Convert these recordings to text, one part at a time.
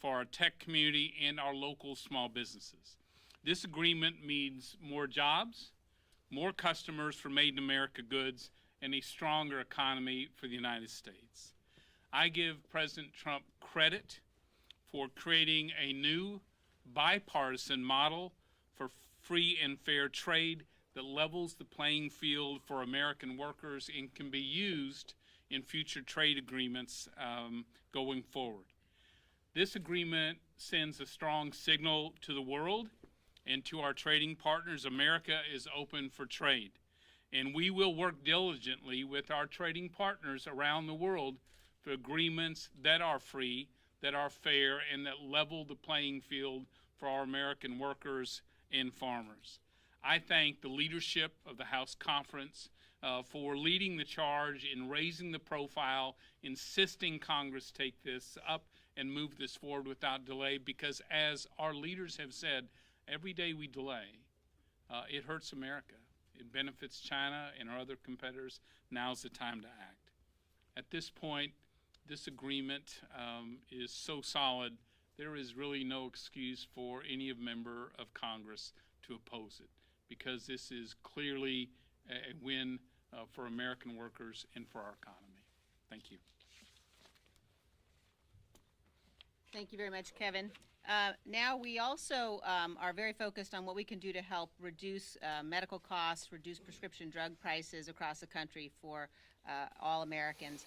for our tech community and our local small businesses. This agreement means more jobs, more customers for Made in America goods, and a stronger economy for the United States. I give President Trump credit for creating a new bipartisan model for free and fair trade that levels the playing field for American workers and can be used in future trade agreements going forward. This agreement sends a strong signal to the world and to our trading partners. America is open for trade, and we will work diligently with our trading partners around the world for agreements that are free, that are fair, and that level the playing field for our American workers and farmers. I thank the leadership of the House Conference for leading the charge in raising the profile, insisting Congress take this up and move this forward without delay, because as our leaders have said, every day we delay, it hurts America. It benefits China and our other competitors. Now's the time to act. At this point, this agreement is so solid, there is really no excuse for any member of Congress to oppose it, because this is clearly a win for American workers and for our economy. Thank you. Thank you very much, Kevin. Now we also are very focused on what we can do to help reduce medical costs, reduce prescription drug prices across the country for all Americans.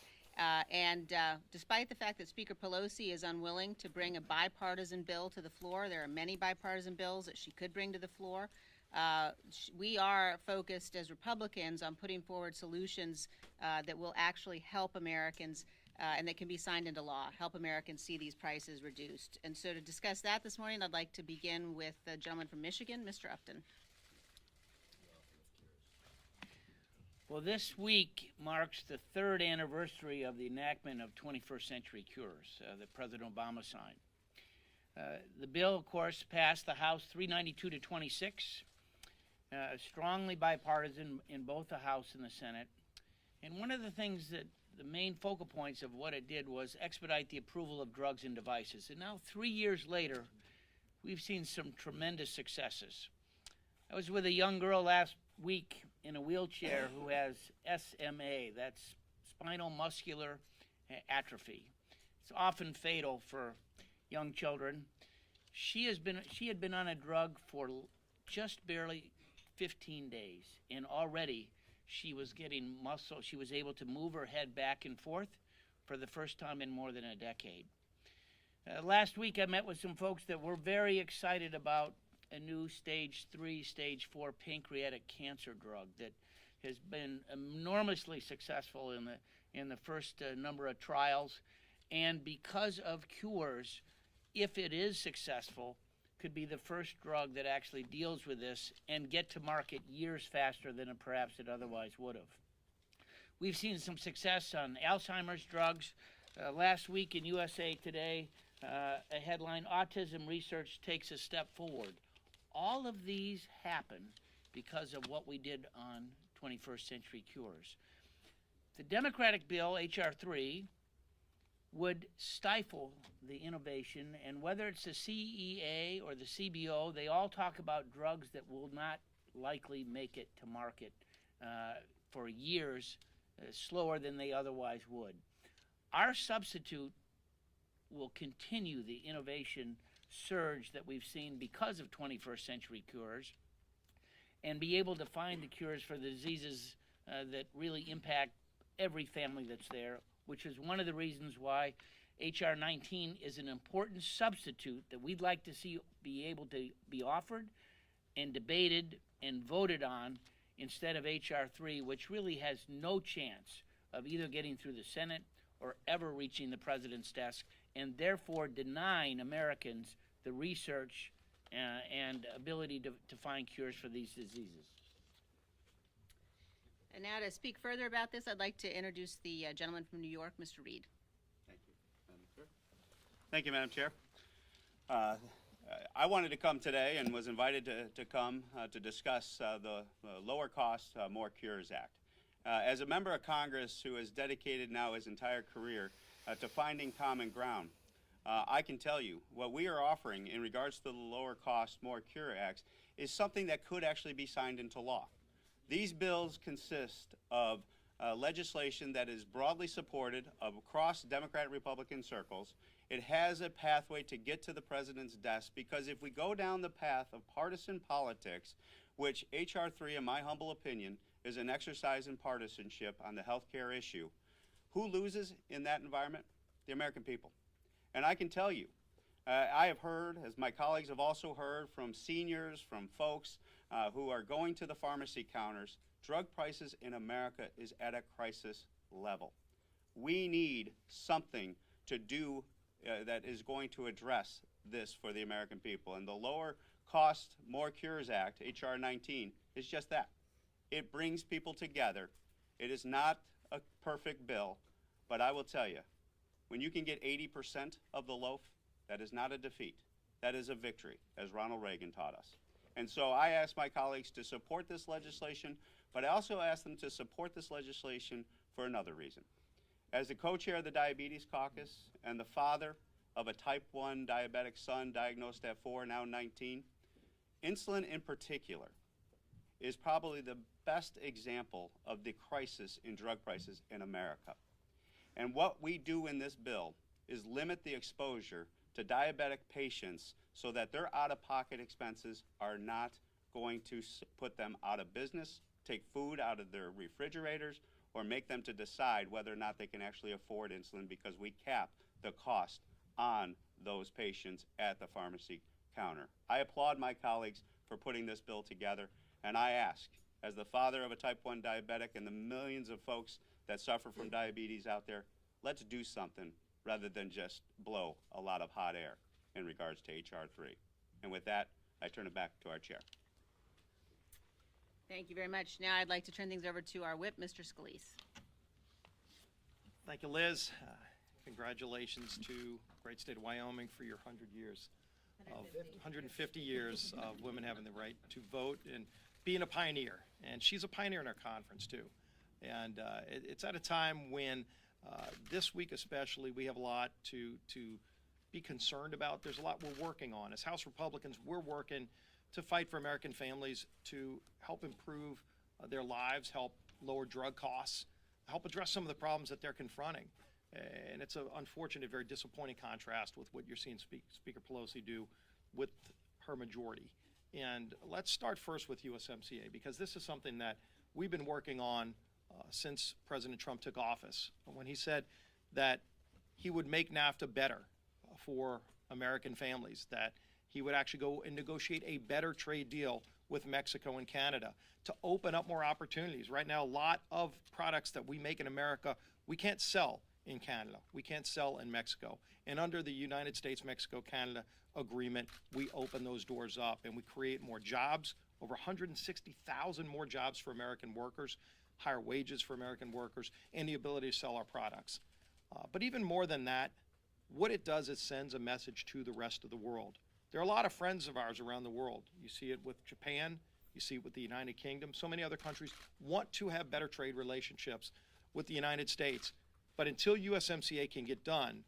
Despite the fact that Speaker Pelosi is unwilling to bring a bipartisan bill to the floor, there are many bipartisan bills that she could bring to the floor. We are focused as Republicans on putting forward solutions that will actually help Americans and that can be signed into law, help Americans see these prices reduced. And so to discuss that this morning, I'd like to begin with the gentleman from Michigan, Mr. Upton. Well, this week marks the third anniversary of the enactment of 21st Century Cures that President Obama signed. The bill, of course, passed the House 392 to 26, strongly bipartisan in both the House and the Senate. And one of the things that the main focal points of what it did was expedite the approval of drugs and devices. And now, 3 years later, we've seen some tremendous successes. I was with a young girl last week in a wheelchair who has SMA, that's spinal muscular atrophy. It's often fatal for young children. She had been on a drug for just barely 15 days, and already she was getting muscle. She was able to move her head back and forth for the first time in more than a decade. Last week I met with some folks that were very excited about a new stage 3, stage 4 pancreatic cancer drug that has been enormously successful in the first number of trials, and because of cures, if it is successful, could be the first drug that actually deals with this and get to market years faster than perhaps it otherwise would have. We've seen some success on Alzheimer's drugs. Last week in USA Today, a headline, "Autism Research Takes a Step Forward." All of these happen because of what we did on 21st Century Cures. The Democratic bill, H.R. 3, would stifle the innovation, and whether it's the CEA or the CBO, they all talk about drugs that will not likely make it to market for years, slower than they otherwise would. Our substitute will continue the innovation surge that we've seen because of 21st Century Cures and be able to find the cures for the diseases that really impact every family that's there, which is one of the reasons why H.R. 19 is an important substitute that we'd like to see be able to be offered and debated and voted on instead of H.R. 3, which really has no chance of either getting through the Senate or ever reaching the president's desk, and therefore denying Americans the research and ability to find cures for these diseases. And now to speak further about this, I'd like to introduce the gentleman from New York, Mr. Reed. Thank you, Madam Chair. Thank you, Madam Chair. I wanted to come today and was invited to come to discuss the Lower Cost, More Cures Act. As a member of Congress who has dedicated now his entire career to finding common ground, I can tell you what we are offering in regards to the Lower Cost, More Cure Acts is something that could actually be signed into law. These bills consist of legislation that is broadly supported across Democrat and Republican circles. It has a pathway to get to the president's desk, because if we go down the path of partisan politics, which H.R. 3, in my humble opinion, is an exercise in partisanship on the health care issue, who loses in that environment? The American people. And I can tell you, I have heard, as my colleagues have also heard, from seniors, from folks who are going to the pharmacy counters, drug prices in America is at a crisis level. We need something to do that is going to address this for the American people. And the Lower Cost, More Cures Act, H.R. 19, is just that. It brings people together. It is not a perfect bill, but I will tell you, when you can get 80% of the loaf, that is not a defeat. That is a victory, as Ronald Reagan taught us. And so I ask my colleagues to support this legislation, but I also ask them to support this legislation for another reason. As the co-chair of the Diabetes Caucus and the father of a type 1 diabetic son diagnosed at 4, now 19, insulin in particular is probably the best example of the crisis in drug prices in America. And what we do in this bill is limit the exposure to diabetic patients so that their out-of-pocket expenses are not going to put them out of business, take food out of their refrigerators, or make them to decide whether or not they can actually afford insulin, because we cap the cost on those patients at the pharmacy counter. I applaud my colleagues for putting this bill together, and I ask, as the father of a type 1 diabetic and the millions of folks that suffer from diabetes out there, let's do something rather than just blow a lot of hot air in regards to H.R. 3. And with that, I turn it back to our chair. Thank you very much. Now I'd like to turn things over to our whip, Mr. Scalise. Thank you, Liz. Congratulations to the great state of Wyoming for your 150 years of women having the right to vote and being a pioneer. And she's a pioneer in our conference, too. And it's at a time when this week especially, we have a lot to be concerned about. There's a lot we're working on. As House Republicans, we're working to fight for American families, to help improve their lives, help lower drug costs, help address some of the problems that they're confronting. And it's an unfortunate, very disappointing contrast with what you're seeing Speaker Pelosi do with her majority. And let's start first with USMCA, because this is something that we've been working on since President Trump took office, when he said that he would make NAFTA better for American families, that he would actually go and negotiate a better trade deal with Mexico and Canada to open up more opportunities. Right now, a lot of products that we make in America, we can't sell in Canada. We can't sell in Mexico. And under the United States, Mexico, Canada agreement, we open those doors up and we create more jobs, over 160,000 more jobs for American workers, higher wages for American workers, and the ability to sell our products. But even more than that, what it does is sends a message to the rest of the world. There are a lot of friends of ours around the world. You see it with Japan, you see it with the United Kingdom. So many other countries want to have better trade relationships with the United States. But until USMCA can get done,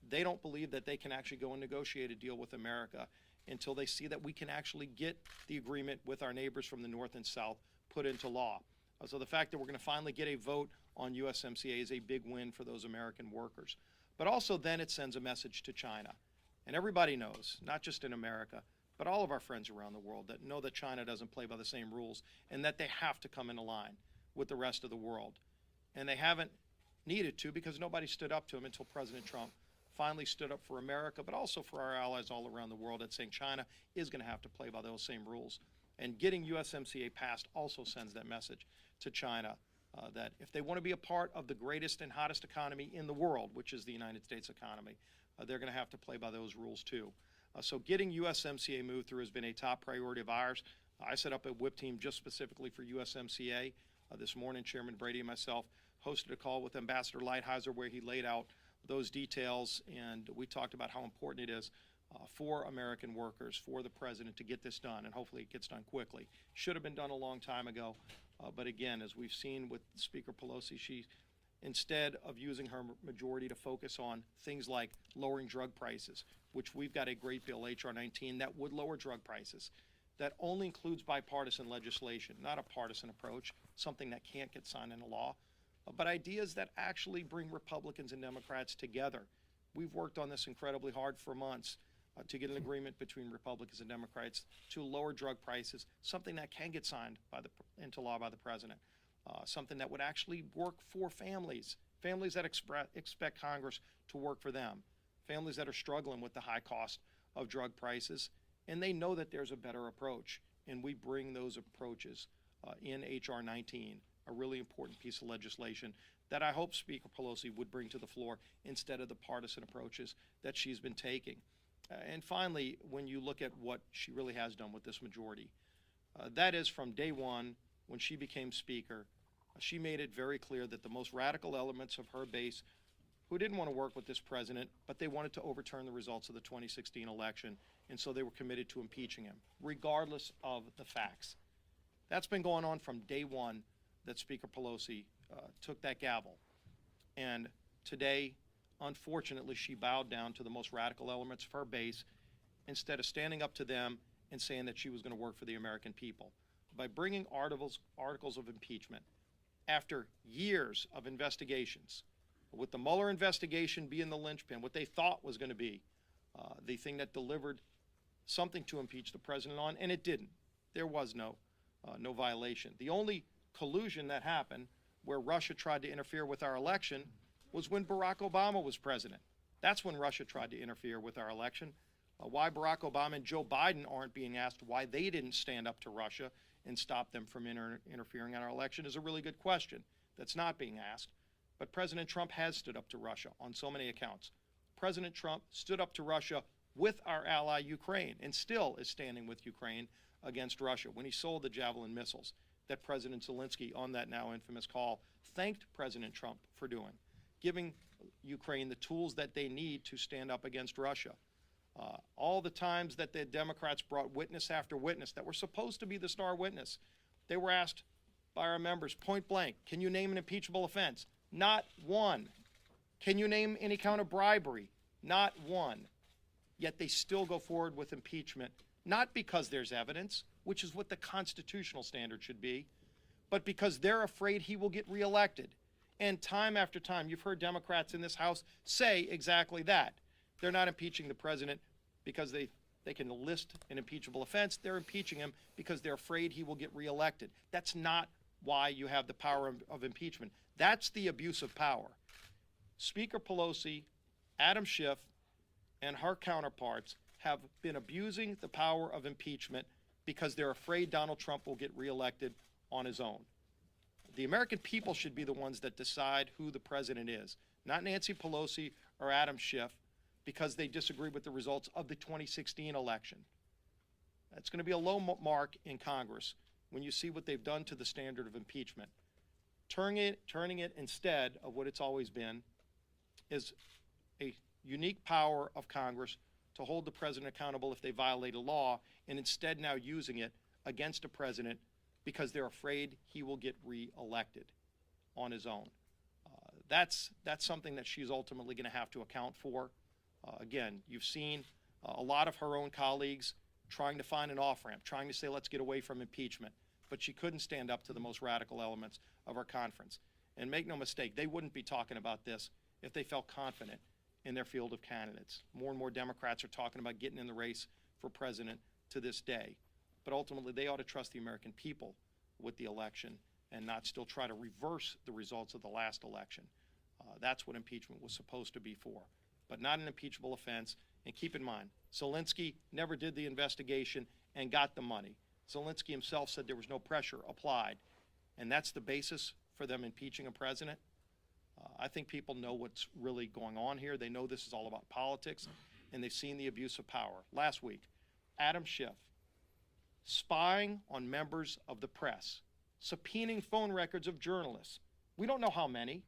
they don't believe that they can actually go and negotiate a deal with America until they see that we can actually get the agreement with our neighbors from the north and south put into law. So the fact that we're going to finally get a vote on USMCA is a big win for those American workers. But also then it sends a message to China. And everybody knows, not just in America, but all of our friends around the world that know that China doesn't play by the same rules and that they have to come into line with the rest of the world. And they haven't needed to, because nobody stood up to them until President Trump finally stood up for America, but also for our allies all around the world, and saying China is going to have to play by those same rules. And getting USMCA passed also sends that message to China that if they want to be a part of the greatest and hottest economy in the world, which is the United States economy, they're going to have to play by those rules too. So getting USMCA moved through has been a top priority of ours. I set up a whip team just specifically for USMCA. This morning, Chairman Brady and myself hosted a call with Ambassador Lighthizer where he laid out those details, and we talked about how important it is for American workers, for the president to get this done, and hopefully it gets done quickly. Should have been done a long time ago, but again, as we've seen with Speaker Pelosi, she instead of using her majority to focus on things like lowering drug prices, which we've got a great bill, H.R. 19, that would lower drug prices, that only includes bipartisan legislation, not a partisan approach, something that can't get signed into law, but ideas that actually bring Republicans and Democrats together. We've worked on this incredibly hard for months to get an agreement between Republicans and Democrats to lower drug prices, something that can get signed into law by the president, something that would actually work for families that expect Congress to work for them, families that are struggling with the high cost of drug prices, and they know that there's a better approach, and we bring those approaches in H.R. 19, a really important piece of legislation that I hope Speaker Pelosi would bring to the floor instead of the partisan approaches that she's been taking. And finally, when you look at what she really has done with this majority, that is from day one when she became Speaker, she made it very clear that the most radical elements of her base who didn't want to work with this president, but they wanted to overturn the results of the 2016 election, and so they were committed to impeaching him, regardless of the facts. That's been going on from day one that Speaker Pelosi took that gavel. And today, unfortunately, she bowed down to the most radical elements of her base instead of standing up to them and saying that she was going to work for the American people. By bringing articles of impeachment after years of investigations, with the Mueller investigation being the linchpin, what they thought was going to be the thing that delivered something to impeach the president on, and it didn't. There was no violation. The only collusion that happened where Russia tried to interfere with our election was when Barack Obama was president. That's when Russia tried to interfere with our election. Why Barack Obama and Joe Biden aren't being asked why they didn't stand up to Russia and stop them from interfering in our election is a really good question that's not being asked. But President Trump has stood up to Russia on so many accounts. President Trump stood up to Russia with our ally Ukraine and still is standing with Ukraine against Russia when he sold the Javelin missiles that President Zelensky, on that now infamous call, thanked President Trump for doing, giving Ukraine the tools that they need to stand up against Russia. All the times that the Democrats brought witness after witness that were supposed to be the star witness, they were asked by our members point blank, can you name an impeachable offense? Not one. Can you name any count of bribery? Not one. Yet they still go forward with impeachment, not because there's evidence, which is what the constitutional standard should be, but because they're afraid he will get reelected. And time after time, you've heard Democrats in this House say exactly that. They're not impeaching the president because they can list an impeachable offense. They're impeaching him because they're afraid he will get reelected. That's not why you have the power of impeachment. That's the abuse of power. Speaker Pelosi, Adam Schiff, and her counterparts have been abusing the power of impeachment because they're afraid Donald Trump will get reelected on his own. The American people should be the ones that decide who the president is, not Nancy Pelosi or Adam Schiff, because they disagree with the results of the 2016 election. That's going to be a low mark in Congress when you see what they've done to the standard of impeachment. Turning it instead of what it's always been is a unique power of Congress to hold the president accountable if they violate a law, and instead now using it against a president because they're afraid he will get reelected on his own. That's something that she's ultimately going to have to account for. Again, you've seen a lot of her own colleagues trying to find an off-ramp, trying to say, let's get away from impeachment. But she couldn't stand up to the most radical elements of our conference. And make no mistake, they wouldn't be talking about this if they felt confident in their field of candidates. More and more Democrats are talking about getting in the race for president to this day. But ultimately, they ought to trust the American people with the election and not still try to reverse the results of the last election. That's what impeachment was supposed to be for, but not an impeachable offense. And keep in mind, Zelensky never did the investigation and got the money. Zelensky himself said there was no pressure applied, and that's the basis for them impeaching a president. I think people know what's really going on here. They know this is all about politics, and they've seen the abuse of power. Last week, Adam Schiff spying on members of the press, subpoenaing phone records of journalists. We don't know how many.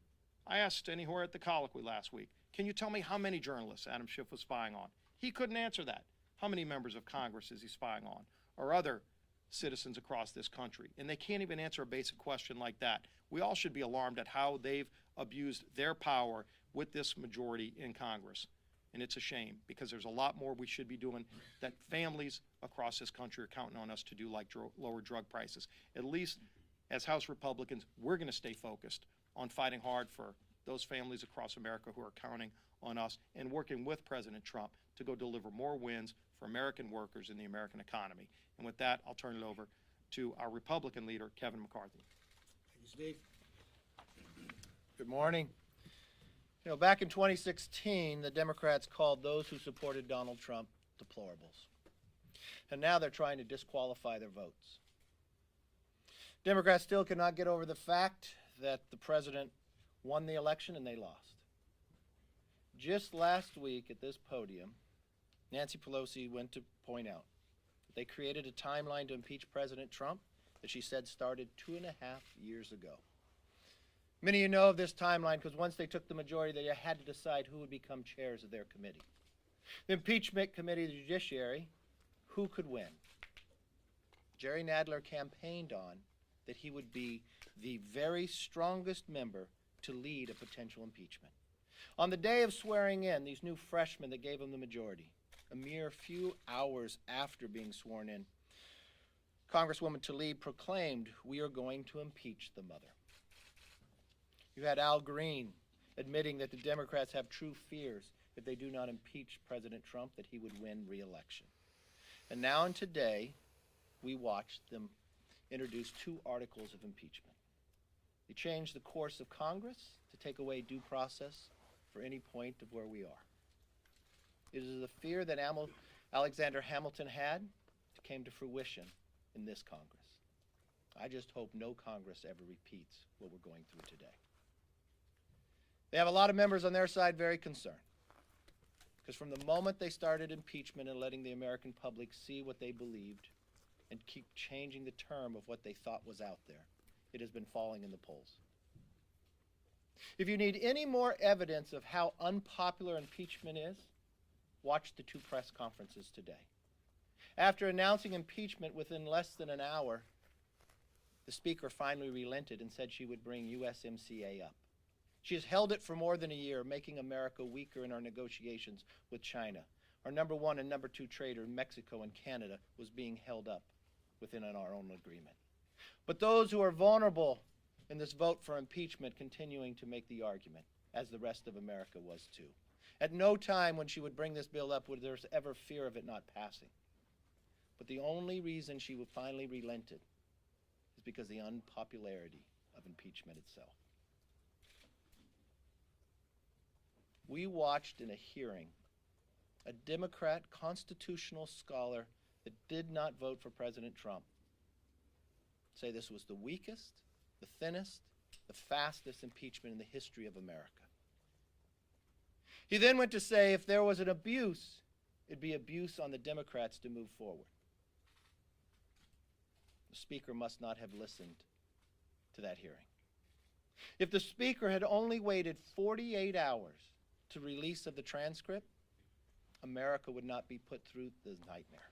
I asked anywhere at the colloquy last week, can you tell me how many journalists Adam Schiff was spying on? He couldn't answer that. How many members of Congress is he spying on, or other citizens across this country? And they can't even answer a basic question like that. We all should be alarmed at how they've abused their power with this majority in Congress. And it's a shame, because there's a lot more we should be doing that families across this country are counting on us to do, like lower drug prices. At least as House Republicans, we're going to stay focused on fighting hard for those families across America who are counting on us, and working with President Trump to go deliver more wins for American workers and the American economy. And with that, I'll turn it over to our Republican leader, Kevin McCarthy. Thank you, Steve. Good morning. You know, back in 2016, the Democrats called those who supported Donald Trump deplorables. And now they're trying to disqualify their votes. Democrats still cannot get over the fact that the president won the election and they lost. Just last week at this podium, Nancy Pelosi went to point out that they created a timeline to impeach President Trump that she said started 2.5 years ago. Many of you know of this timeline because once they took the majority, they had to decide who would become chairs of their committee. The Impeachment Committee of the Judiciary, who could win? Jerry Nadler campaigned on that he would be the very strongest member to lead a potential impeachment. On the day of swearing in these new freshmen that gave him the majority, a mere few hours after being sworn in, Congresswoman Tlaib proclaimed, "We are going to impeach the mother." You had Al Green admitting that the Democrats have true fears if they do not impeach President Trump that he would win re-election. And now and today, we watched them introduce 2 articles of impeachment. They changed the course of Congress to take away due process for any point of where we are. It is the fear that Alexander Hamilton had that came to fruition in this Congress. I just hope no Congress ever repeats what we're going through today. They have a lot of members on their side very concerned, because from the moment they started impeachment and letting the American public see what they believed and keep changing the term of what they thought was out there, it has been falling in the polls. If you need any more evidence of how unpopular impeachment is, watch the 2 press conferences today. After announcing impeachment within less than an hour, the Speaker finally relented and said she would bring USMCA up. She has held it for more than a year, making America weaker in our negotiations with China. Our number 1 and number 2 trader, Mexico and Canada, was being held up within our own agreement. But those who are vulnerable in this vote for impeachment continuing to make the argument, as the rest of America was too. At no time when she would bring this bill up would there ever fear of it not passing. But the only reason she would finally relented is because of the unpopularity of impeachment itself. We watched in a hearing a Democrat constitutional scholar that did not vote for President Trump say this was the weakest, the thinnest, the fastest impeachment in the history of America. He then went to say if there was an abuse, it'd be abuse on the Democrats to move forward. The Speaker must not have listened to that hearing. If the Speaker had only waited 48 hours to release of the transcript, America would not be put through this nightmare.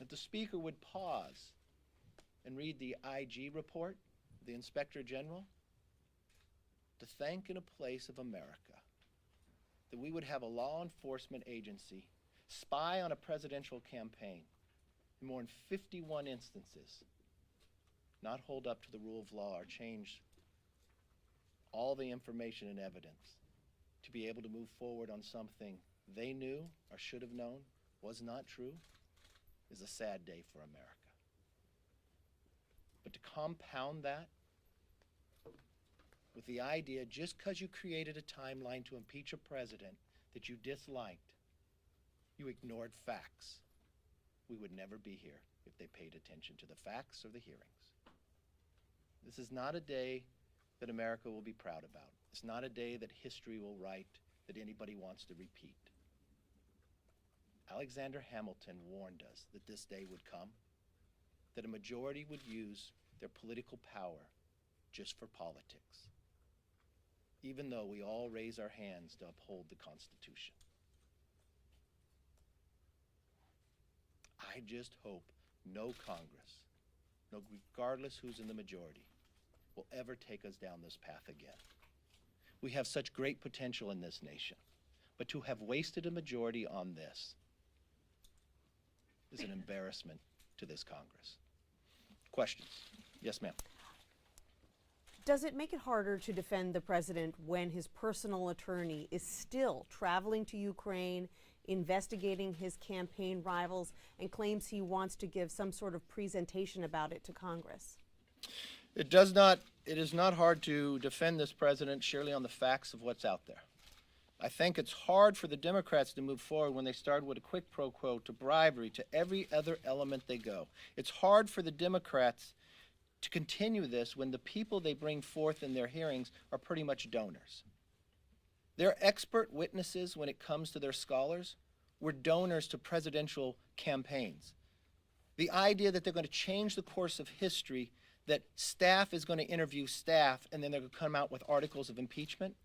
If the Speaker would pause and read the IG report, the Inspector General, to thank in a place of America that we would have a law enforcement agency spy on a presidential campaign in more than 51 instances, not hold up to the rule of law or change all the information and evidence to be able to move forward on something they knew or should have known was not true, is a sad day for America. But to compound that with the idea just because you created a timeline to impeach a president that you disliked, you ignored facts, we would never be here if they paid attention to the facts or the hearings. This is not a day that America will be proud about. It's not a day that history will write that anybody wants to repeat. Alexander Hamilton warned us that this day would come, that a majority would use their political power just for politics, even though we all raise our hands to uphold the Constitution. I just hope no Congress, regardless who's in the majority, will ever take us down this path again. We have such great potential in this nation, but to have wasted a majority on this is an embarrassment to this Congress. Questions? Yes, ma'am. Does it make it harder to defend the president when his personal attorney is still traveling to Ukraine, investigating his campaign rivals, and claims he wants to give some sort of presentation about it to Congress? It is not hard to defend this president, surely on the facts of what's out there. I think it's hard for the Democrats to move forward when they start with a quid pro quo to bribery to every other element they go. It's hard for the Democrats to continue this when the people they bring forth in their hearings are pretty much donors. Their expert witnesses, when it comes to their scholars, were donors to presidential campaigns. The idea that they're going to change the course of history, that staff is going to interview staff and then they're going to come out with articles of impeachment.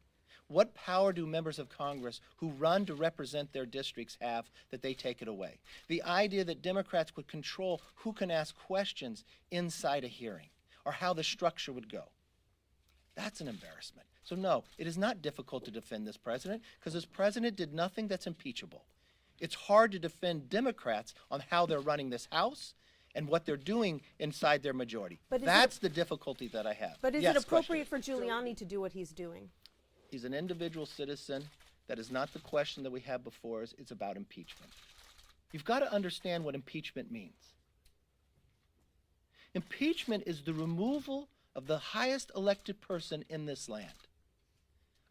What power do members of Congress who run to represent their districts have that they take it away? The idea that Democrats would control who can ask questions inside a hearing or how the structure would go. That's an embarrassment. So no, it is not difficult to defend this president because this president did nothing that's impeachable. It's hard to defend Democrats on how they're running this House and what they're doing inside their majority. But that's the difficulty that I have. But is Yes, it appropriate question. for Giuliani to do what he's doing? He's an individual citizen. That is not the question that we have before us. It's about impeachment. You've got to understand what impeachment means. Impeachment is the removal of the highest elected person in this land.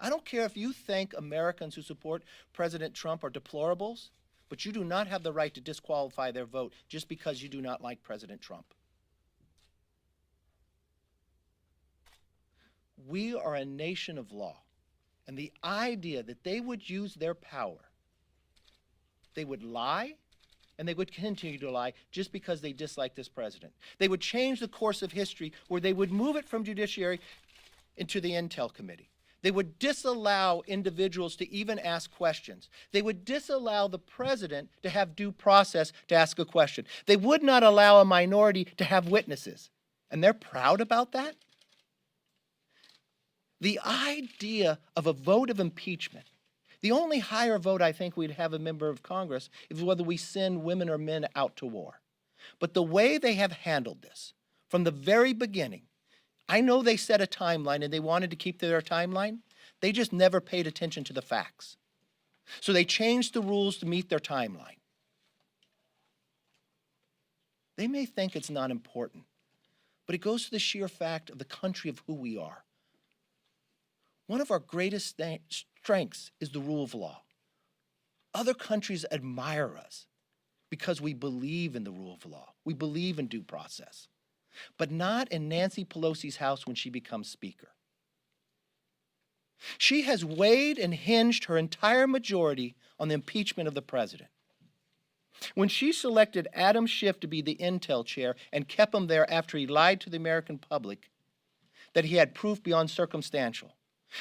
I don't care if you think Americans who support President Trump are deplorables, but you do not have the right to disqualify their vote just because you do not like President Trump. We are a nation of law. And the idea that they would use their power, they would lie, and they would continue to lie just because they dislike this president. They would change the course of history where they would move it from judiciary into the Intel Committee. They would disallow individuals to even ask questions. They would disallow the president to have due process to ask a question. They would not allow a minority to have witnesses. And they're proud about that? The idea of a vote of impeachment, the only higher vote I think we'd have a member of Congress is whether we send women or men out to war. But the way they have handled this from the very beginning, I know they set a timeline and they wanted to keep to their timeline. They just never paid attention to the facts. So they changed the rules to meet their timeline. They may think it's not important, but it goes to the sheer fact of the country of who we are. One of our greatest strengths is the rule of law. Other countries admire us because we believe in the rule of law. We believe in due process, but not in Nancy Pelosi's house when she becomes Speaker. She has weighed and hinged her entire majority on the impeachment of the president. When she selected Adam Schiff to be the Intel chair and kept him there after he lied to the American public that he had proof beyond circumstantial,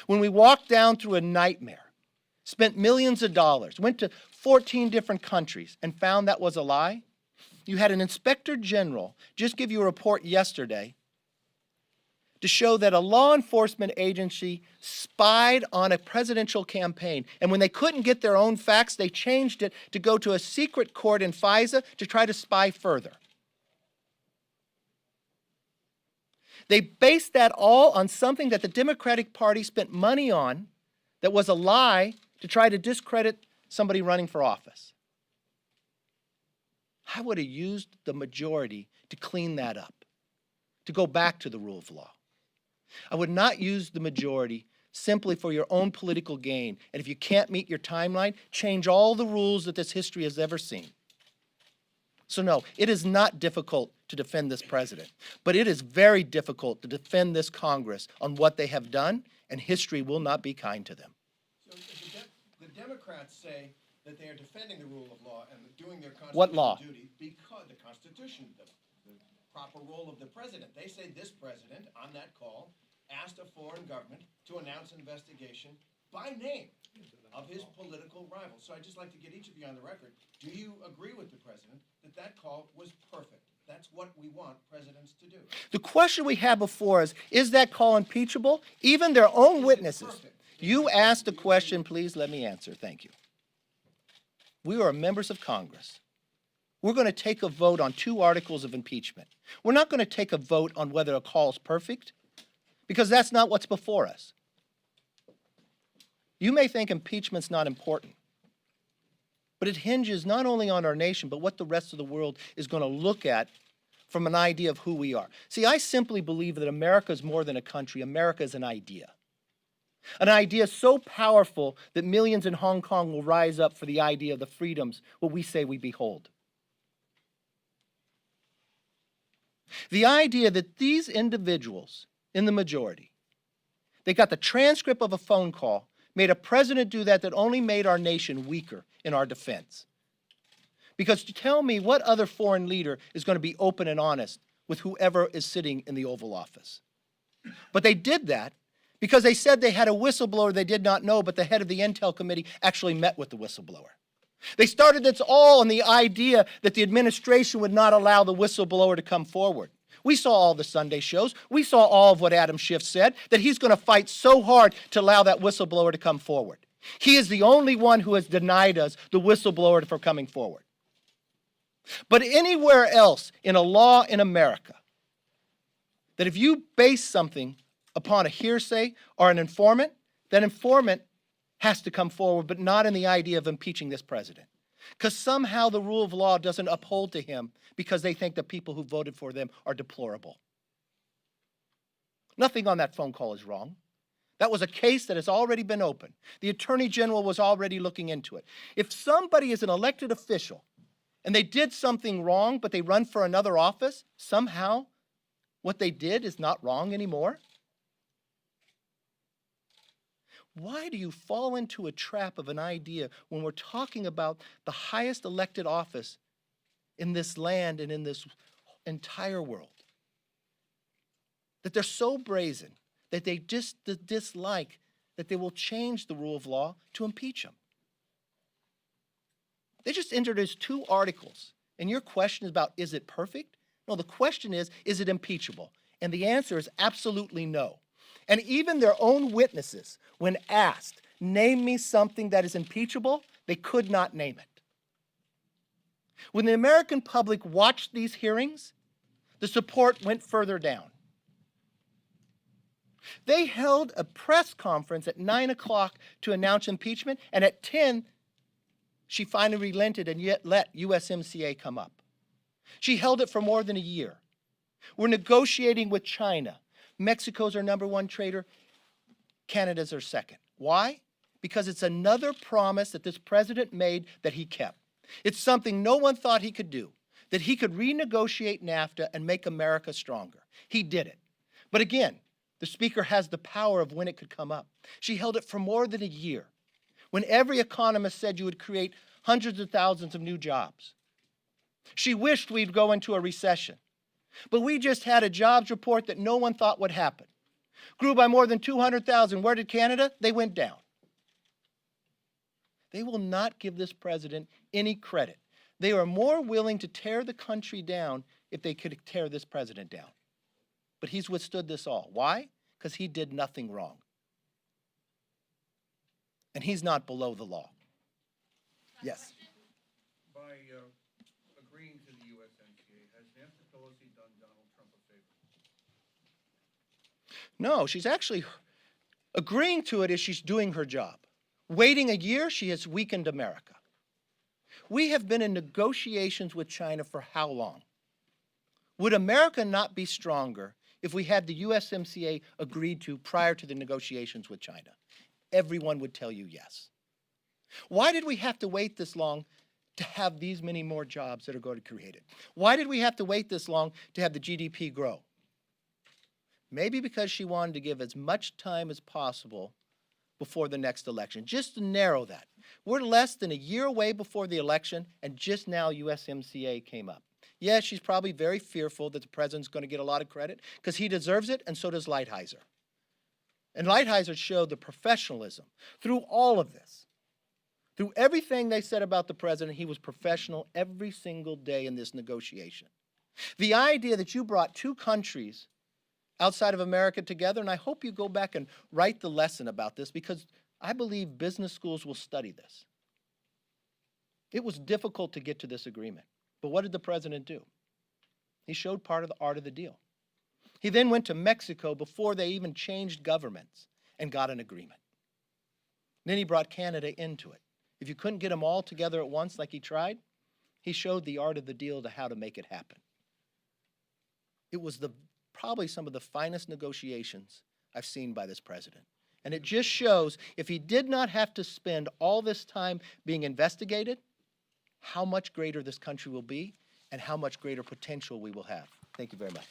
when we walked down through a nightmare, spent millions of dollars, went to 14 different countries, and found that was a lie, you had an inspector general just give you a report yesterday to show that a law enforcement agency spied on a presidential campaign. And when they couldn't get their own facts, they changed it to go to a secret court in FISA to try to spy further. They based that all on something that the Democratic Party spent money on that was a lie to try to discredit somebody running for office. I would have used the majority to clean that up, to go back to the rule of law. I would not use the majority simply for your own political gain. And if you can't meet your timeline, change all the rules that this history has ever seen. So no, it is not difficult to defend this president, but it is very difficult to defend this Congress on what they have done, and history will not be kind to them. So the Democrats say that they are defending the rule of law and doing their What law? constitutional duty because the Constitution, the proper role of the president. They say this president, on that call, asked a foreign government to announce an investigation by name of his political rival. So I'd just like to get each of you on the record. Do you agree with the president that that call was perfect? That's what we want presidents to do. The question we have before us, is that call impeachable? Even their own witnesses. You asked a question, please let me answer. Thank you. We are members of Congress. We're going to take a vote on 2 articles of impeachment. We're not going to take a vote on whether a call is perfect, because that's not what's before us. You may think impeachment's not important, but it hinges not only on our nation, but what the rest of the world is going to look at from an idea of who we are. See, I simply believe that America is more than a country. America is an idea. An idea so powerful that millions in Hong Kong will rise up for the idea of the freedoms, what we say we behold. The idea that these individuals in the majority, they got the transcript of a phone call, made a president do that only made our nation weaker in our defense. Because to tell me what other foreign leader is going to be open and honest with whoever is sitting in the Oval Office. But they did that because they said they had a whistleblower they did not know, but the head of the Intel Committee actually met with the whistleblower. They started this all on the idea that the administration would not allow the whistleblower to come forward. We saw all the Sunday shows. We saw all of what Adam Schiff said, that he's going to fight so hard to allow that whistleblower to come forward. He is the only one who has denied us the whistleblower from coming forward. But anywhere else in a law in America, that if you base something upon a hearsay or an informant, that informant has to come forward, but not in the idea of impeaching this president. Because somehow the rule of law doesn't uphold to him because they think the people who voted for them are deplorable. Nothing on that phone call is wrong. That was a case that has already been opened. The Attorney General was already looking into it. If somebody is an elected official and they did something wrong, but they run for another office, somehow what they did is not wrong anymore? Why do you fall into a trap of an idea when we're talking about the highest elected office in this land and in this entire world? That they're so brazen that they just dislike that they will change the rule of law to impeach him. They just introduced 2 articles, and your question is about, is it perfect? No, the question is it impeachable? And the answer is absolutely no. And even their own witnesses, when asked, name me something that is impeachable, they could not name it. When the American public watched these hearings, the support went further down. They held a press conference at 9 o'clock to announce impeachment, and at 10, she finally relented and yet let USMCA come up. She held it for more than a year. We're negotiating with China. Mexico's our #1 trader. Canada's our second. Why? Because it's another promise that this president made that he kept. It's something no one thought he could do, that he could renegotiate NAFTA and make America stronger. He did it. But again, the speaker has the power of when it could come up. She held it for more than a year, when every economist said you would create hundreds of thousands of new jobs. She wished we'd go into a recession. But we just had a jobs report that no one thought would happen. Grew by more than 200,000. Where did Canada? They went down. They will not give this president any credit. They are more willing to tear the country down if they could tear this president down. But he's withstood this all. Why? Because he did nothing wrong. And he's not below the law. Yes. By agreeing to the USMCA, has Nancy Pelosi done Donald Trump a favor? No, she's actually agreeing to it as she's doing her job. Waiting a year, she has weakened America. We have been in negotiations with China for how long? Would America not be stronger if we had the USMCA agreed to prior to the negotiations with China? Everyone would tell you yes. Why did we have to wait this long to have these many more jobs that are going to be created? Why did we have to wait this long to have the GDP grow? Maybe because she wanted to give as much time as possible before the next election, just to narrow that. We're less than a year away before the election, and just now USMCA came up. Yes, she's probably very fearful that the president's going to get a lot of credit, because he deserves it, and so does Lighthizer. And Lighthizer showed the professionalism through all of this. Through everything they said about the president, he was professional every single day in this negotiation. The idea that you brought two countries outside of America together, and I hope you go back and write the lesson about this because I believe business schools will study this. It was difficult to get to this agreement, but what did the president do? He showed part of the art of the deal. He then went to Mexico before they even changed governments and got an agreement. Then he brought Canada into it. If you couldn't get them all together at once like he tried, he showed the art of the deal to how to make it happen. It was probably some of the finest negotiations I've seen by this president. And it just shows if he did not have to spend all this time being investigated, how much greater this country will be and how much greater potential we will have. Thank you very much.